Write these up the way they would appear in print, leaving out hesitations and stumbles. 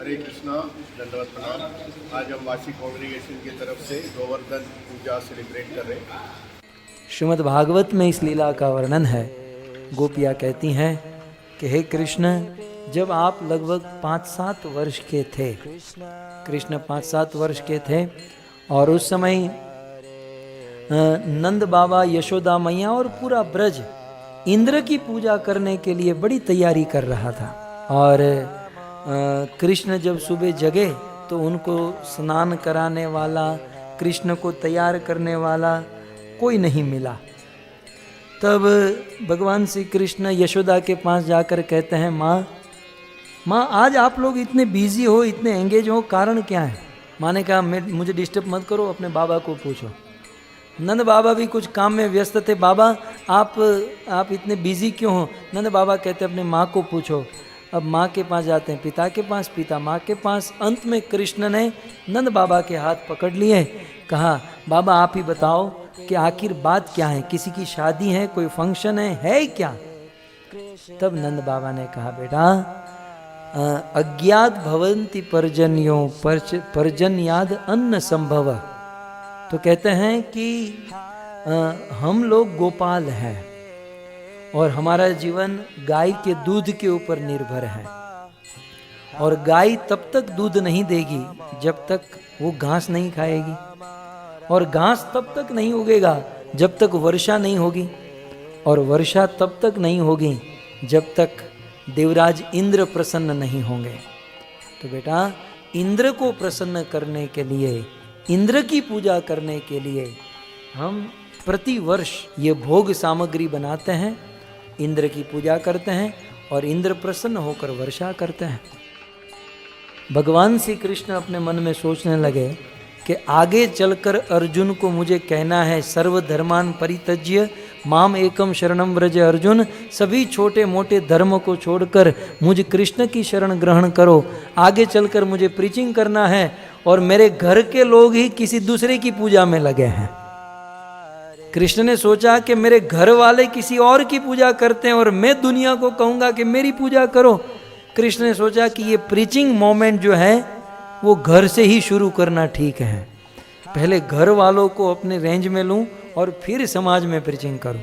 हरे कृष्णा, दंडवत प्रणाम। आज हम वासी कांग्रेगेशन की तरफ से गोवर्धन पूजा सेलिब्रेट कर रहे हैं। श्रीमद् भागवत में इस लीला का वर्णन है। गोपियाँ कहती हैं कि हे कृष्ण, जब आप लगभग 5-7 वर्ष के थे, कृष्ण 5-7 वर्ष के थे और उस समय नंद बाबा, यशोदा मैया और पूरा ब्रज इंद्र की पूजा करने के लिए बड़ी तैयारी कर रहा था। और कृष्ण जब सुबह जगे तो उनको स्नान कराने वाला, कृष्ण को तैयार करने वाला कोई नहीं मिला। तब भगवान श्री कृष्ण यशोदा के पास जाकर कहते हैं, माँ आज आप लोग इतने बिजी हो, इतने एंगेज हो, कारण क्या है? माँ ने कहा, मुझे डिस्टर्ब मत करो, अपने बाबा को पूछो। नंद बाबा भी कुछ काम में व्यस्त थे। बाबा आप इतने बिजी क्यों हो? नंद बाबा कहते अपने माँ को पूछो। अब माँ के पास जाते हैं, पिता के पास, पिता माँ के पास। अंत में कृष्ण ने नंद बाबा के हाथ पकड़ लिए, कहा, बाबा आप ही बताओ कि आखिर बात क्या है, किसी की शादी है, कोई फंक्शन है क्या? तब नंद बाबा ने कहा, बेटा अज्ञात भवन्ति पर्जन्यों पर्जन्याद अन्न संभव। तो कहते हैं कि हम लोग गोपाल हैं और हमारा जीवन गाय के दूध के ऊपर निर्भर है। और गाय तब तक दूध नहीं देगी जब तक वो घास नहीं खाएगी, और घास तब तक नहीं उगेगा जब तक वर्षा नहीं होगी, और वर्षा तब तक नहीं होगी जब तक देवराज इंद्र प्रसन्न नहीं होंगे। तो बेटा, इंद्र को प्रसन्न करने के लिए, इंद्र की पूजा करने के लिए हम प्रति वर्ष ये भोग सामग्री बनाते हैं, इंद्र की पूजा करते हैं और इंद्र प्रसन्न होकर वर्षा करते हैं। भगवान श्री कृष्ण अपने मन में सोचने लगे कि आगे चलकर अर्जुन को मुझे कहना है, सर्वधर्मान परित्यज्य माम एकम शरणम व्रज अर्जुन, सभी छोटे मोटे धर्म को छोड़कर मुझ कृष्ण की शरण ग्रहण करो। आगे चलकर मुझे प्रीचिंग करना है और मेरे घर के लोग ही किसी दूसरे की पूजा में लगे हैं। कृष्ण ने सोचा कि मेरे घर वाले किसी और की पूजा करते हैं और मैं दुनिया को कहूँगा कि मेरी पूजा करो। कृष्ण ने सोचा कि ये प्रीचिंग मोमेंट जो है वो घर से ही शुरू करना ठीक है। पहले घर वालों को अपने रेंज में लूं और फिर समाज में प्रीचिंग करूं।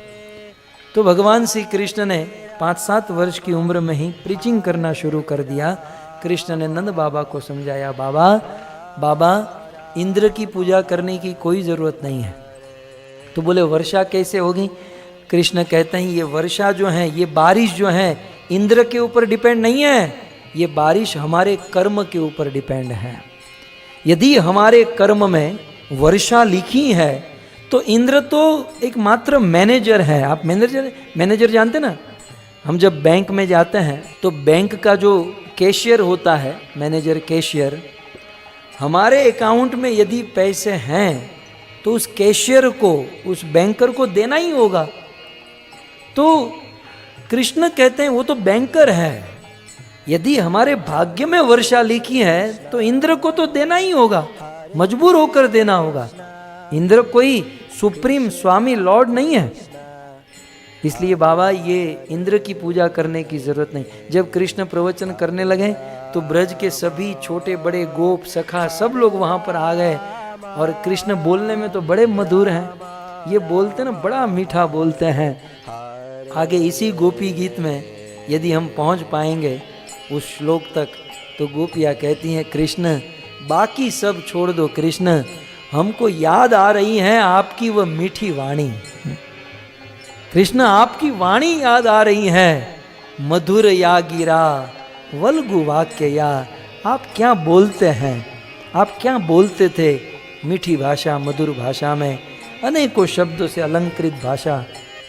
तो भगवान श्री कृष्ण ने 5-7 वर्ष की उम्र में ही प्रीचिंग करना शुरू कर दिया। कृष्ण ने नंद बाबा को समझाया, बाबा इंद्र की पूजा करने की कोई ज़रूरत नहीं है। तो बोले वर्षा कैसे होगी? कृष्ण कहते हैं, ये वर्षा जो है, ये बारिश जो है, इंद्र के ऊपर डिपेंड नहीं है, ये बारिश हमारे कर्म के ऊपर डिपेंड है। यदि हमारे कर्म में वर्षा लिखी है तो इंद्र तो एक मात्र मैनेजर है। आप मैनेजर जानते ना? हम जब बैंक में जाते हैं तो बैंक का जो कैशियर होता है, मैनेजर कैशियर, हमारे अकाउंट में यदि पैसे हैं तो उस कैशियर को, उस बैंकर को देना ही होगा। तो कृष्ण कहते हैं वो तो बैंकर है। यदि हमारे भाग्य में वर्षा लिखी है तो इंद्र को तो देना ही होगा, मजबूर होकर देना होगा। इंद्र कोई सुप्रीम स्वामी लॉर्ड नहीं है। इसलिए बाबा ये इंद्र की पूजा करने की जरूरत नहीं। जब कृष्ण प्रवचन करने लगे तो ब्रज के सभी छोटे बड़े गोप सखा सब लोग वहां पर आ गए। और कृष्ण बोलने में तो बड़े मधुर हैं, ये बोलते ना बड़ा मीठा बोलते हैं। आगे इसी गोपी गीत में यदि हम पहुंच पाएंगे उस श्लोक तक, तो गोपियाँ कहती हैं, कृष्ण बाकी सब छोड़ दो, कृष्ण हमको याद आ रही है आपकी वह मीठी वाणी। कृष्ण आपकी वाणी याद आ रही है, मधुर या गिरा वल्गु वाक्य या। आप क्या बोलते हैं, आप क्या बोलते थे मीठी भाषा, मधुर भाषा में, अनेकों शब्दों से अलंकृत भाषा।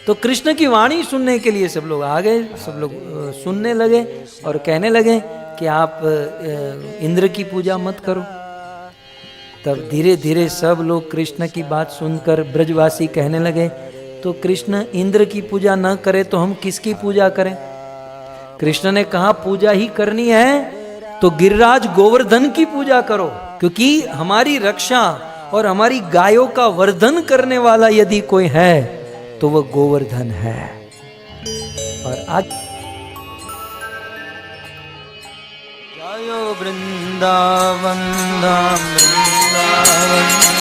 तो कृष्ण की वाणी सुनने के लिए सब लोग आ गए, सब लोग सुनने लगे और कहने लगे कि आप इंद्र की पूजा मत करो। तब धीरे धीरे सब लोग कृष्ण की बात सुनकर ब्रजवासी कहने लगे, तो कृष्ण इंद्र की पूजा न करे तो हम किसकी पूजा करें? कृष्ण ने कहा पूजा ही करनी है तो गिरिराज गोवर्धन की पूजा करो, क्योंकि हमारी रक्षा और हमारी गायों का वर्धन करने वाला यदि कोई है तो वह गोवर्धन है। और आज जायो वृंदावन धाम वृंदावन।